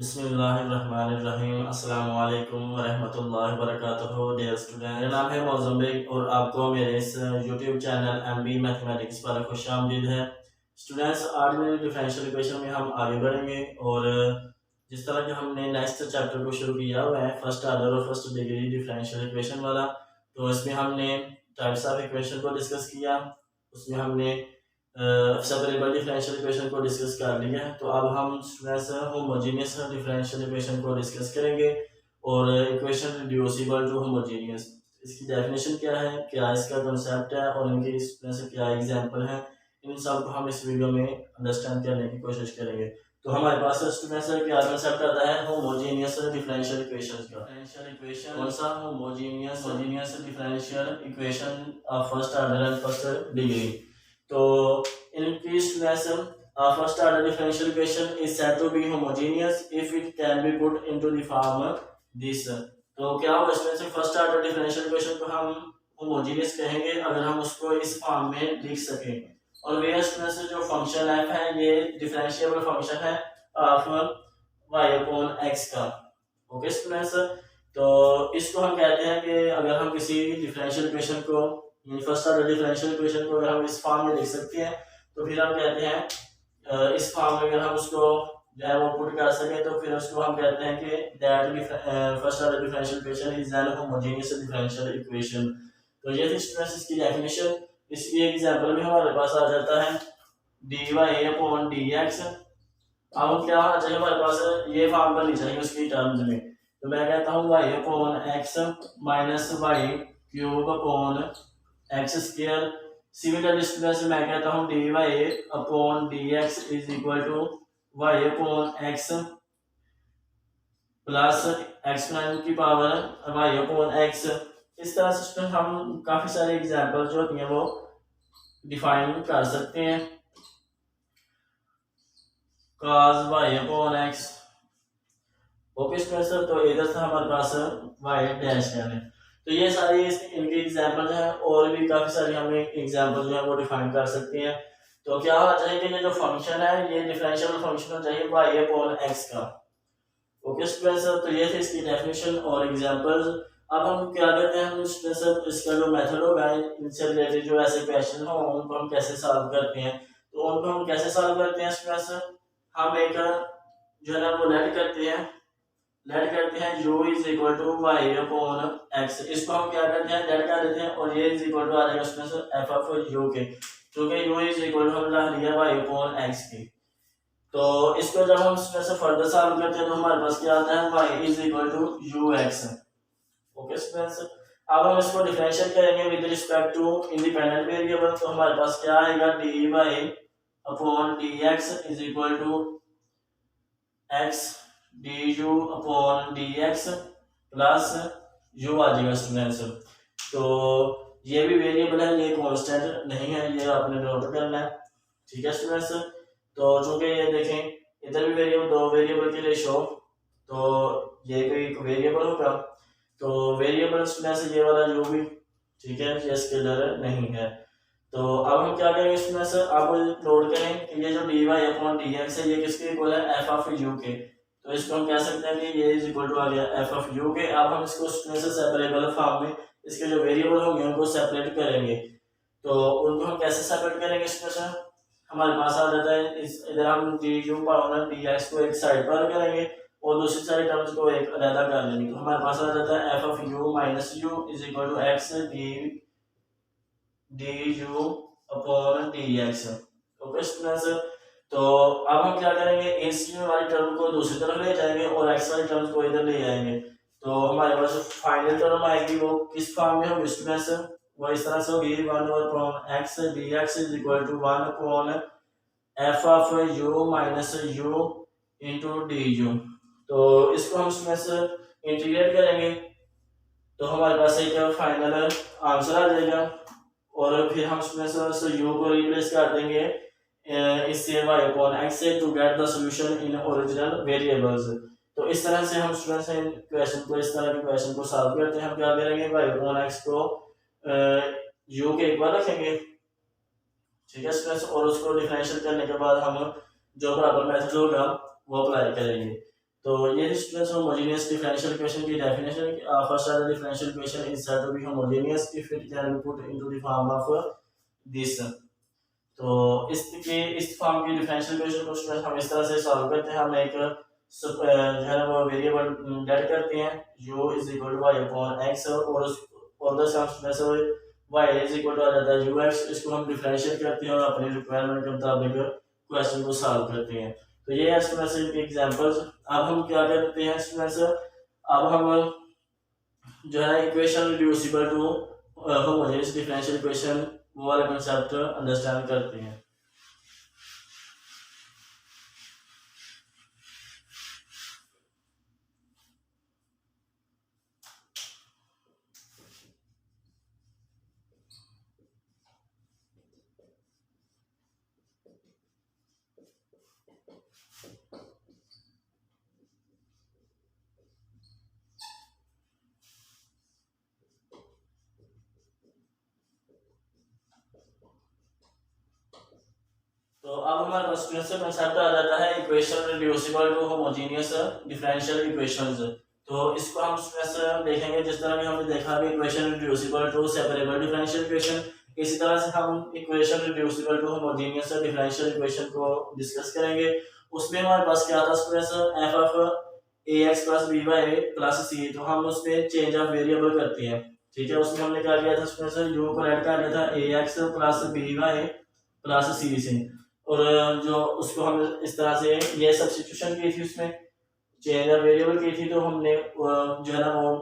बिस्मिल्लाहिर्रहमानिर्रहीम अस्सलामु अलैकुम वरहमतुल्लाहि वबरकातुहू। डियर स्टूडेंट, मेरा नाम है मौज़म बेग और आपको मेरे इस यूट्यूब चैनल MB मैथमेटिक्स पर खुशामदीद है। स्टूडेंट्स, आज मेरे डिफरेंशियल इक्वेशन में हम आगे बढ़ेंगे और जिस तरह के हमने नेक्स्ट चैप्टर को शुरू किया हुआ है फर्स्ट ऑर्डर और फर्स्ट डिग्री डिफरेंशियल इक्वेशन वाला, तो इसमें हमने टाइप्स ऑफ इक्वेशन को डिस्कस किया। उसमें हमने सेपरेबल डिफरेंशियल इक्वेशन को डिस्कस कर लिया है। तो अब हम स्टूडेंट्स होमोजीनियस डिफरेंशियल इक्वेशन को डिस्कस करेंगे और इक्वेशन रिड्यूसिबल टू होमोजीनियस, इसकी डेफिनेशन क्या है, क्या इसका कंसेप्ट है और इनके स्टूडेंट्स क्या एग्जांपल हैं, इन सब को हम इस वीडियो में अंडरस्टैंड करने की कोशिश करेंगे। तो हमारे पास स्टूडेंट्स क्या कंसेप्ट आता है होमोजीनियस डिफरेंशियल इक्वेशन का। डिफरेंशियल इक्वेशन कौन सा, homogeneous differential equation of first order and first degree. तो इनकी students first order differential equation is said to be homogeneous if it can be put into the form this। तो क्या होगा students, first order differential equation को हम homogeneous कहेंगे अगर हम उसको इस फॉर्म में लिख सकें। और वे स्टूडेंट्स जो फंक्शन f है ये डिफरेंशिएबल फंक्शन है ऑफ y अपॉन x का। ओके स्टूडेंट्स, तो इसको हम कहते हैं कि अगर हम किसी डिफरेंशियल इक्वेशन को फर्स्ट ऑर्डर डिफरेंशियल इक्वेशन को अगर हम इस फॉर्म में लिख सकते हैं तो फिर हम कहते हैं इस फॉर्म में अगर हम उसको जो है वो पुट कर सके तो फिर उसको हम कहते हैं कि that first order differential equation is an homogeneous differential equation. तो ये थी स्टूडेंट्स इसकी डेफिनेशन। इसकी एग्जांपल भी हमारे पास आ जाता है dy अपॉन dx। अब क्या होना चाहिए हमारे पास, ये फॉर्म बननी चाहिए उसकी टर्म्स में। तो मैं कहता हूँ y upon x minus Y cube upon X square. Similarly students मैं कहता हूँ dy upon dx is equal to y upon x plus exponent की पावर y अपॉन x। इस तरह से स्टूडेंट हम काफी सारे एग्जांपल जो होती हैं वो डिफाइन कर सकते हैं। cos y upon x। Okay students, तो इधर से हमारे पास y डैश है। तो ये सारी इनके एग्जांपल हैं और भी काफी सारी हमें एग्जांपल जो है वो डिफाइन कर सकते हैं। तो क्या होना चाहिए कि ये जो फंक्शन है ये डिफरेंशियल फंक्शन होना चाहिए y अपॉन x का। ओके स्टूडेंट्स, तो ये थे इसकी डेफिनेशन और एग्जांपल्स। अब हम क्या करते हैं, हम स्टूडेंट्स इसका जो मेथड होगा इनसे रिलेटेड जो ऐसे क्वेश्चन हो उनको हम कैसे सॉल्व करते हैं। तो उनको हम कैसे सॉल्व करते हैं स्टूडेंट्स, हम एक जो है ना वो लेट करते हैं u is equal to y upon x। इसको हम क्या करते हैं लेट कर देते हैं और ये इज इक्वल टू आ जाएगा स्टूडेंट्स f ऑफ u के, क्योंकि u इज इक्वल टू हम ला लिया y अपॉन x की। तो इसको जब हम स्टूडेंट्स फर्दर सॉल्व करते हैं तो हमारे पास क्या आता है y is equal to ux। Okay students, अब हम इसको डिफरेंशिएट करेंगे with respect to independent variable. तो हमारे पास क्या आएगा dy upon dx is equal to x du upon dx plus u आ जाएगा स्टूडेंट्स। तो ये भी वेरिएबल है, ये कांस्टेंट नहीं है, ये आपने नोट करना है। ठीक है स्टूडेंट्स, तो चूंकि ये देखें इधर भी वेरिएबल दो वेरिएबल के लिए शो, तो ये कोई वेरिएबल होगा। तो वेरिएबल स्टूडेंट्स ये वाला जो भी, ठीक है, ये स्केलर नहीं है। तो अब हम क्या करेंगे स्टूडेंट्स, अब लोड करें कि ये जो dy अपॉन dx है ये किसके इक्वल है f ऑफ u के। तो इसको हम कह सकते हैं कि ये इज इक्वल टू आ गया f ऑफ u के। अब हम इसको स्टूडेंट्स सेपरेबल फॉर्म में इसके जो वेरिएबल होंगे उनको सेपरेट करेंगे। तो उनको हम कैसे सेपरेट करेंगे स्टूडेंट्स, हमारे पास आ जाता है इधर हम du पावर dx को एक साइड पर करेंगे और दूसरी साइड टर्म्स को एक अलग कर लेंगे। तो हमारे पास आ जाता है f of u minus u is equal to x du upon dx। Okay students, तो अब हम क्या करेंगे इस वाली टर्म को दूसरी तरफ ले जाएंगे और x वाली टर्म को इधर ले जाएंगे। तो हमारे पास फाइनल टर्म आएगी वो किस फॉर्म में होगी स्टूडेंट्स, वो इस तरह से होगी 1/x dx is equal to 1 upon f of u minus u into du। तो इसको हम स्टूडेंट्स इंटीग्रेट करेंगे तो हमारे पास एक फाइनल आंसर आ जाएगा और फिर हम स्टूडेंट्स u को रिप्लेस कर देंगे इससे y अपॉन x से to get the solution in original variables. तो इस तरह से हम स्टूडेंट्स इन क्वेश्चन को इस तरह के क्वेश्चन को सॉल्व करते हैं। हम क्या करेंगे y अपॉन x को u के इक्वल रखेंगे, ठीक है स्टूडेंट्स, और उसको डिफरेंशिएट करने के बाद हम जो बराबर मेथड होगा वो अप्लाई करेंगे। तो ये स्टूडेंट्स होमोजेनियस डिफरेंशियल इक्वेशन की definition, first order differential equation is said to be homogeneous if it can be put into the form of this. तो इस फॉर्म की डिफरेंशियल इक्वेशन को स्टूडेंट हम इस तरह से सॉल्व करते हैं। हम एक जो है ना वो वेरिएबल डेट करते हैं u is equal to y upon x, और उधर से हम students y is equal to आ जाता है ux। इसको हम डिफरेंशिएट करते हैं और अपनी रिक्वायरमेंट के मुताबिक क्वेश्चन को सॉल्व करते हैं। तो ये है स्टूडेंट्स एग्जांपल्स। अब हम क्या करते हैं स्टूडेंट्स, अब हम जो है equation reducible to homogeneous differential equation वो वाला कंसेप्ट अंडरस्टैंड करते हैं। तो अब हमारे पास कंसेप्ट आ जाता है equation reducible to homogeneous differential equations. तो इसको हम स्टूडेंट्स देखेंगे जिस तरह भी हमने देखा कि equation reducible to separable differential equation, इसी तरह से हम equation reducible to homogeneous differential equation को डिस्कस करेंगे। उसमें हमारे पास क्या था students, f of a x plus b y plus c. तो हम उसमें चेंज ऑफ वेरिएबल करते हैं, ठीक है। उसमें हमने क्या किया था स्टूडेंट्स, यू को ऐड कर लिया था a x plus b y plus c से, और जो उसको हम इस तरह से ये सब्स्टिट्यूशन की थी, उसमें चेंज ऑफ वेरिएबल की थी। तो हमने जो है ना वो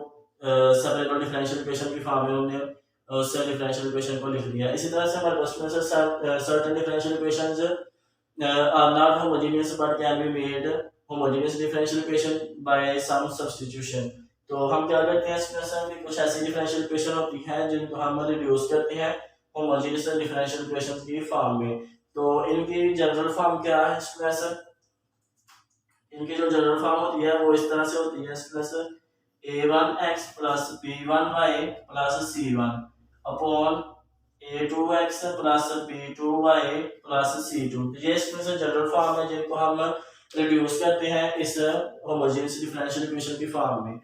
सेपरेबल डिफरेंशियल इक्वेशन की फॉर्म में हमने उससे डिफरेंशियल इक्वेशन को लिख दिया। इसी तरह से हमारे पास में certain differential equations are not homogeneous but can be made homogeneous differential equation by some substitution. तो हम क्या करते हैं इसमें, कुछ ऐसी डिफरेंशियल इक्वेशन होती है जिनको हम रिड्यूस करते हैं होमोजेनियस डिफरेंशियल इक्वेशन की फॉर्म में। तो इनकी जनरल फॉर्म क्या है स्टूडेंट्स, इनकी जो जनरल फॉर्म होती है वो इस तरह से होती है students, a1x plus b1y plus c1 upon a2x plus b2y plus c2। ये इसमें से जनरल फॉर्म है जिनको हम रिड्यूस करते हैं इस होमोजेनियस डिफरेंशियल इक्वेशन की फॉर्म में।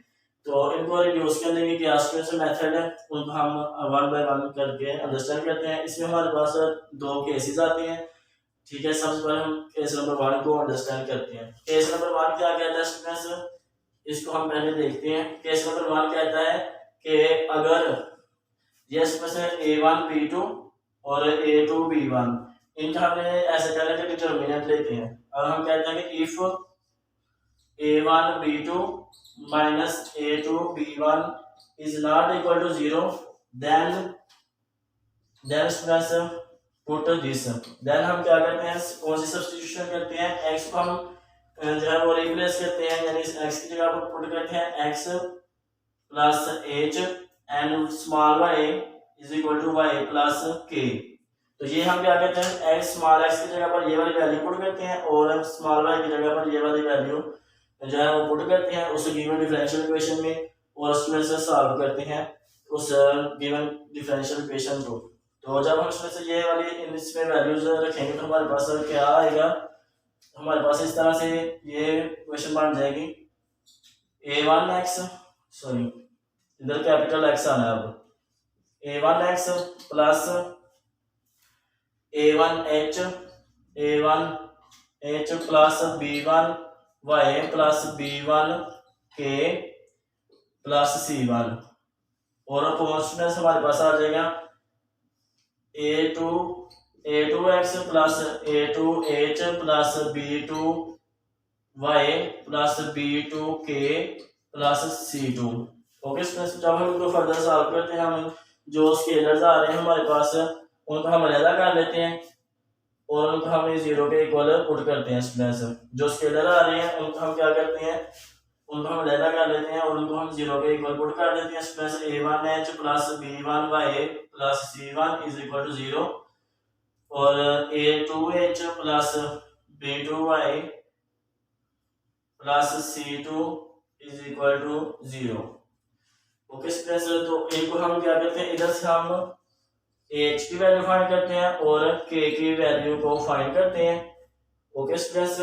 तो इनको रिड्यूस करने की क्या मेथड है, उनको हम वन बाय वन करके अंडरस्टैंड करते हैं। इसमें हमारे पास दो केसेस आते हैं, ठीक है। सबसे पहले हम केस नंबर 1 को अंडरस्टैंड करते हैं। केस नंबर 1 क्या कहता है स्टूडेंट्स, इसको हम पहले देखते हैं। केस नंबर 1 कहता है कि अगर ये इसमें से a1 b2 और a2 b1, इनका हमने ऐसे कहने के डिटरमिनेंट लेते हैं। अब हम कहते हैं कि if a1 b2 minus a2 b1 is not equal to 0, then students put this। then हम क्या करते हैं, कौन सी सब्स्टिट्यूशन करते हैं, x को हम जो है वो रिप्लेस करते हैं, यानी x की जगह पर पुट करते हैं x plus h and small y is equal to y plus k। तो ये हम क्या करते हैं, x स्मॉल x की जगह पर ये वाली वैल्यू पुट करते हैं और स्मॉल y की जगह पर ये वाली वैल्यू जो है वो पुट करते हैं उस गिवन डिफरेंशियल इक्वेशन में, और उसमें से सॉल्व करते हैं उस गिवन डिफरेंशियल इक्वेशन को। तो जब हम इसमें से ये वाली इसमें वैल्यूज रखेंगे तो हमारे पास क्या आएगा, हमारे पास इस तरह से ये इक्वेशन बन जाएगी, a1x सॉरी इधर कैपिटल x आना है, अब a1x plus a1h plus b1y plus b1k plus c1, और अपॉन हमारे पास आ जाएगा a2x plus a2h plus b2y plus b2k plus c2। Okay students, जब हम इनको फर्दर सॉल्व करते हैं, हम जो स्केलर्स आ रहे हैं हमारे पास उनको हम अलग कर लेते हैं और उनको हम 0 के इक्वल पुट करते हैं स्टूडेंट्स। जो स्केलर आ रहे हैं उनको हम क्या करते हैं, उनको हम अलग कर लेते हैं और उनको हम 0 के इक्वल पुट कर देते हैं students. a1h plus b1y plus c1 is equal to 0 और a2h plus b2y plus c2 is equal to 0। Okay students, तो इनको हम क्या करते हैं, इधर से हम h की वैल्यू फाइंड करते हैं और k की वैल्यू को फाइंड करते हैं। ओके स्टूडेंट्स,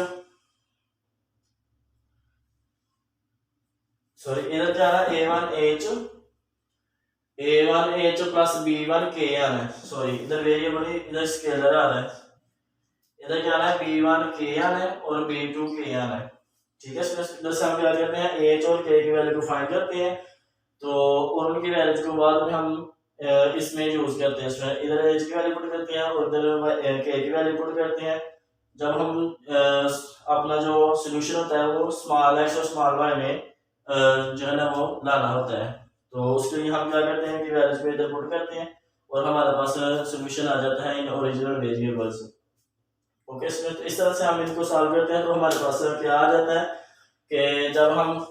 सॉरी इधर क्या है A1H प्लस B1K1 है। सॉरी इधर वेरिएबल इधर स्केलर आ रहा है, इधर क्या है B1K1 है और B2K1 है। ठीक है, इधर से हम क्या करते हैं H और K की वैल्यू को फाइंड करते हैं, तो और उनकी वैल्यूज को बाद में हम इसमें यूज करते हैं। इसमें इधर H की वैल्यू पुट करते हैं और इधर K की वैल्यू पुट करते हैं। जब हम अपना जो सोल्यूशन होता है वो स्मॉल x और स्मॉल y में जो है ना वो लाना होता है, तो उसके लिए हम क्या करते हैं कि वैल्यूज को इधर पुट करते हैं और हमारे पास सोल्यूशन आ जाता है इन ओरिजिनल वेरिएबल्स। ओके, तो इस तरह से हम इनको सॉल्व करते हैं, तो हमारे पास क्या आ जाता है कि जब हम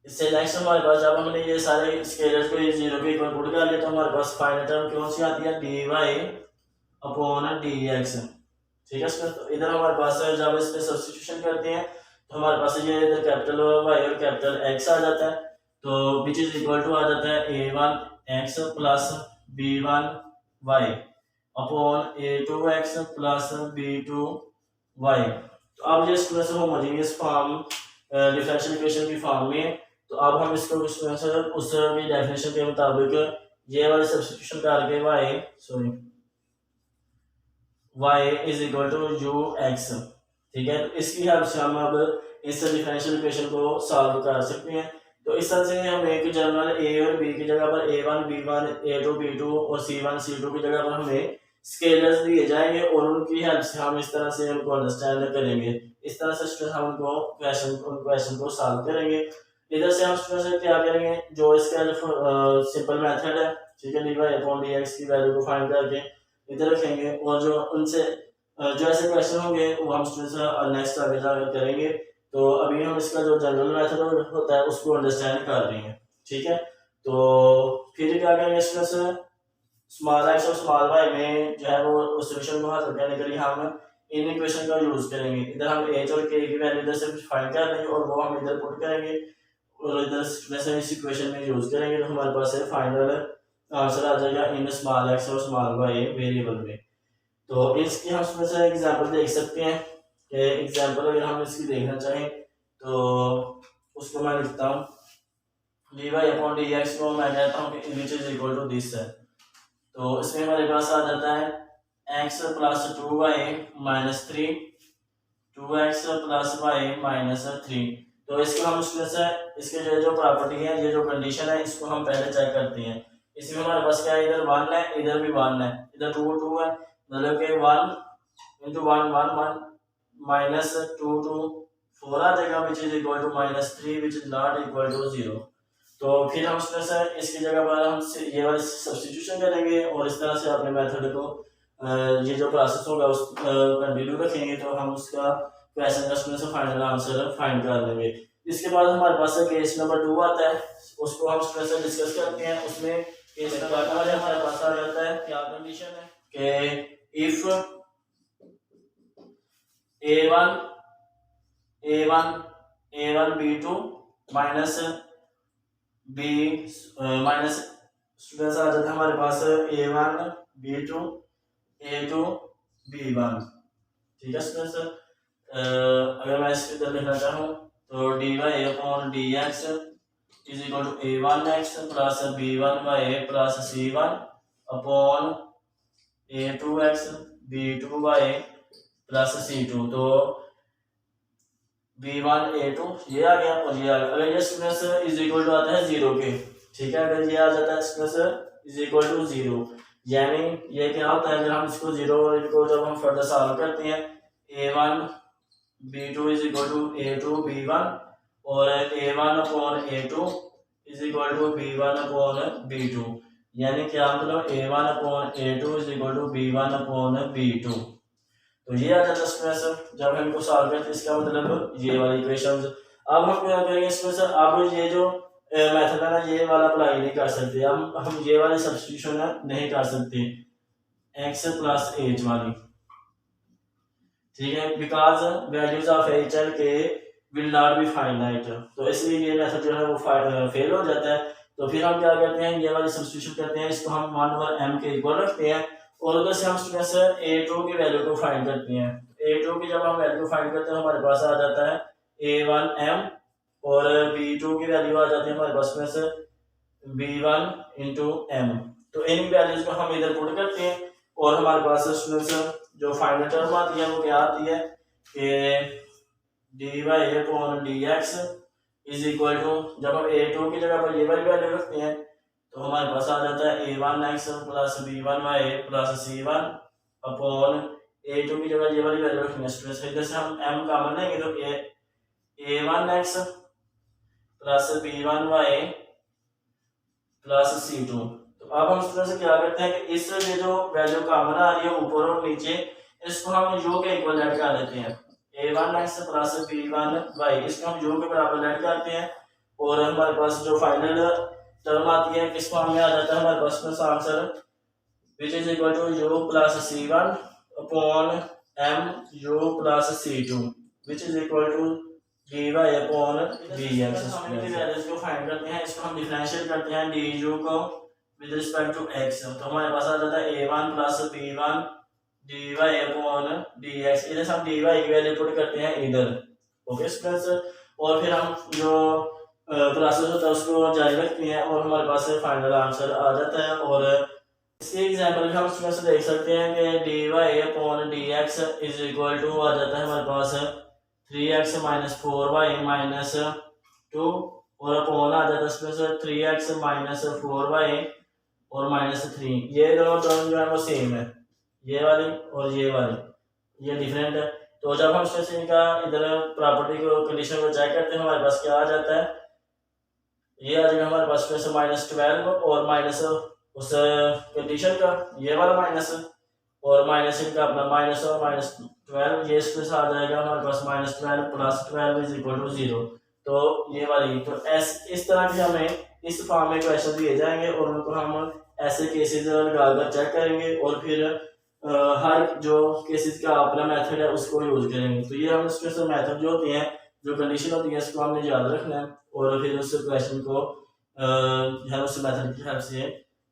इससे नेक्स्ट हमारे पास जब हमने ये सारे स्केलर्स को ये जीरो के इक्वल पुट कर लिया, तो हमारे पास फाइनल टर्म कौन सी आती है dy अपॉन dx। ठीक है, तो इधर हमारे पास जब इसमें सब्स्टिट्यूशन करते हैं तो हमारे पास ये इधर कैपिटल y और कैपिटल x आ जाता है, तो विच इज इक्वल टू आ जाता है a1x plus b1y upon a2x plus b2y। तो अब ये students homogeneous form differential equation की फॉर्म में, तो अब हम इसको उस डेफिनेशन के मुताबिक ये वाले सब्स्टिट्यूशन करके y is equal to ux। ठीक है, तो इसकी हेल्प से हम अब इस डिफरेंशियल इक्वेशन को सॉल्व कर सकते हैं। तो इस तरह से हम एक जनरल a और b की जगह पर a1 b1 a2 b2 और c1 c2 की जगह पर हमें स्केलर्स दिए जाएंगे और उनकी हेल्प से हम इस तरह से उनको अंडरस्टैंड करेंगे। इस तरह से हम उनको क्वेश्चन को सॉल्व करेंगे। इधर से हम स्टूडेंट्स क्या करेंगे, जो इसका जो सिंपल मेथड है, ठीक है, dy अपॉन dx की वैल्यू को फाइंड करके इधर रखेंगे और जो उनसे जो ऐसे क्वेश्चन होंगे वो हम स्टूडेंट्स नेक्स्ट आगे जाकर करेंगे। तो अभी हम इसका जो जनरल मेथड होता है उसको अंडरस्टैंड कर रहे हैं। ठीक है, तो फिर क्या करेंगे स्टूडेंट्स, स्मॉल x और स्मॉल y में जो है वो सॉल्यूशन को हासिल करने के लिए हम इन इक्वेशन का यूज करेंगे। इधर हम h और k की वैल्यू इधर से फाइंड कर लेंगे और वो हम इधर पुट करेंगे और इधर से इस इक्वेशन में यूज करेंगे, तो हमारे पास है फाइनल आंसर आ जाएगा इन स्मॉल x और स्मॉल y वेरिएबल में। तो इसकी हम इसमें से एग्जांपल देख सकते हैं कि एग्जांपल अगर हम इसकी देखना चाहें तो उसको मैं लिखता हूँ dy अपॉन dx को मैं कहता हूँ कि which is equal to this है। तो इसमें हमारे पास आ जाता है x plus 2y minus 3 2x plus y minus 3। तो इसको हम इसके जो प्रॉपर्टी है, ये जो कंडीशन है, इसको हम पहले चेक करते हैं। इसमें हमारे पास क्या है, इधर 1 है, इधर भी 1 है, इधर 2 2 है, मतलब कि 1 इंटू 1 1 1 माइनस 2 2 4 आ जाएगा which is equal to minus 3 which is not equal to 0। तो फिर हम इसकी जगह पर हम ये वाली सब्स्टिट्यूशन करेंगे और इस तरह से अपने मेथड को ये जो प्रोसेस होगा उस कंटिन्यू रखेंगे, तो हम उसका क्वेश्चन का स्टूडेंट से फाइनल आंसर फाइंड कर लेंगे। इसके बाद हमारे पास केस नंबर 2 आता है, उसको हम स्टूडेंट से डिस्कस करते हैं। उसमें केस नंबर 2 हमारे पास आ जाता है, क्या कंडीशन है कि if a1 b2 minus b minus students आ जाता है हमारे पास a1 b2 a2 b1। ठीक है स्टूडेंट्स, अगर मैं इसके अंदर लिखना चाहूँ तो dy upon dx is equal to a1x plus b1y plus c1 upon a2x b2y plus c2। तो b1 a2 ये आ गया और ये आ गया। अगर ये स्टूडेंट्स इज इक्वल टू आता है 0 के, ठीक है, अगर ये आ जाता है स्टूडेंट्स इज इक्वल टू 0, यानी ये क्या होता है, अगर हम इसको 0 को जब हम फर्दर सॉल्व करते हैं a1 b2 is equal to a2 b1 और a1 upon a2 is equal to b1 upon b2, यानी क्या मतलब a1 upon a2 is equal to b1 upon b2। तो ये आ जाता है स्टूडेंट्स जब हम इनको सॉल्व करते हैं, इसका मतलब ये वाली इक्वेशंस। अब हम क्या करेंगे इसमें सर, अब ये जो मेथड है ना, ये वाला अप्लाई नहीं कर सकते, हम ये वाली सब्स्टिट्यूशन नहीं कर सकते x प्लस h वाली, ठीक है, because values of h and k will not be finite. तो इसलिए ये मेथड जो है वो फेल हो जाता है। तो फिर हम क्या करते हैं, ये वाली सब्स्टिट्यूशन करते हैं, इसको हम 1 ओवर m के इक्वल रखते हैं और उधर से हम स्टूडेंट्स a2 की वैल्यू को फाइंड करते हैं। a2 की जब हम वैल्यू फाइंड करते हैं हमारे पास आ जाता है A1M और B2 की वैल्यू आ जाती है हमारे पास में से B1 × M। तो इन वैल्यूज को हम इधर पुट करते हैं और हमारे पास स्टूडेंट्स जो फाइनल टर्म आती है वो क्या आती है कि dy/dx इज इक्वल टू, जब हम A2 की जगह पर ये वाली वैल्यू रखते हैं तो हमारे पास आ जाता है A1x plus B1y plus C1 upon A2 की जगह ये वाली वैल्यू रखनी है स्टूडेंट्स। इधर से हम m कॉमन लेंगे तो A1x plus B1y plus C2। तो अब हम स्टूडेंट्स क्या करते हैं कि इस ये जो वैल्यू कॉमन आ रही है ऊपर और नीचे, इसको हम u के इक्वल ऐड कर देते हैं। A1x प्लस B1y इसको हम u के बराबर ऐड करते हैं और हमारे पास जो फाइनल टर्म आती है किस फॉर्म में आ जाता है हमारे पास में answer which is equal to u plus C1 upon m u plus C2 which is equal to dy upon dx। हम इनकी वैल्यूज को फाइंड करते हैं, इसको हम डिफरेंशिएट करते हैं du को विद रिस्पेक्ट टू x। तो हमारे पास आ जाता है A1 plus B1 dy upon dx। इधर से हम dy की वैल्यू पुट करते हैं इधर, ओके स्टूडेंट्स। और फिर हम जो प्रोसेस होता है उसको जारी रखते हैं और हमारे पास फाइनल आंसर आ जाता है। और इसके एग्जांपल हम स्टूडेंट्स देख सकते हैं कि dy upon dx is equal to आ जाता है हमारे पास 3x माइनस 4y माइनस 2 और अपॉन आ जाता है स्टूडेंट्स 3x माइनस 4y और माइनस 3। ये दोनों टर्म जो है वो सेम है, ये वाली और ये वाली, ये डिफरेंट है। तो जब हम स्टूडेंट्स इनका इधर प्रॉपर्टी को कंडीशन को चेक करते हैं हमारे पास क्या आ जाता है, ये आ जाएगा हमारे पास स्टूडेंट्स माइनस 12 और माइनस उस कंडीशन का ये वाला माइनस और माइनस इनका अपना माइनस और माइनस 12, ये स्पेस आ जाएगा हमारे पास minus 12 plus 12 is equal to 0। तो ये वाली तो इस तरह की हमें इस फॉर्म में क्वेश्चन दिए जाएंगे और उनको हम ऐसे केसेस लगाकर चेक करेंगे और फिर हर जो केसेस का अपना मेथड है उसको यूज करेंगे। तो ये हम इसके मेथड जो होती हैं, जो कंडीशन होती है, इसको हमने याद रखना है और फिर उस क्वेश्चन को उस मेथड की हेल्प से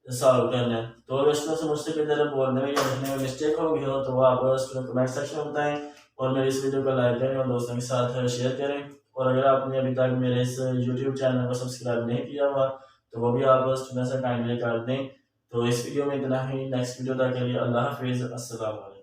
सॉल्व करना है। तो अगर स्टूडेंट्स मुझसे किधर बोलने में या लिखने में मिस्टेक होगी हो तो वो आप स्टूडेंट कमेंट सेक्शन में बताएं और मेरे इस वीडियो को लाइक करें और दोस्तों के साथ शेयर करें। और अगर आपने अभी तक मेरे इस यूट्यूब चैनल को सब्सक्राइब नहीं किया हुआ तो वो भी आप स्टूडेंट से काइंडली कर दें। तो इस वीडियो में इतना ही, नेक्स्ट वीडियो तक के लिए अल्लाह हाफिज़, अस्सलाम वालेकुम।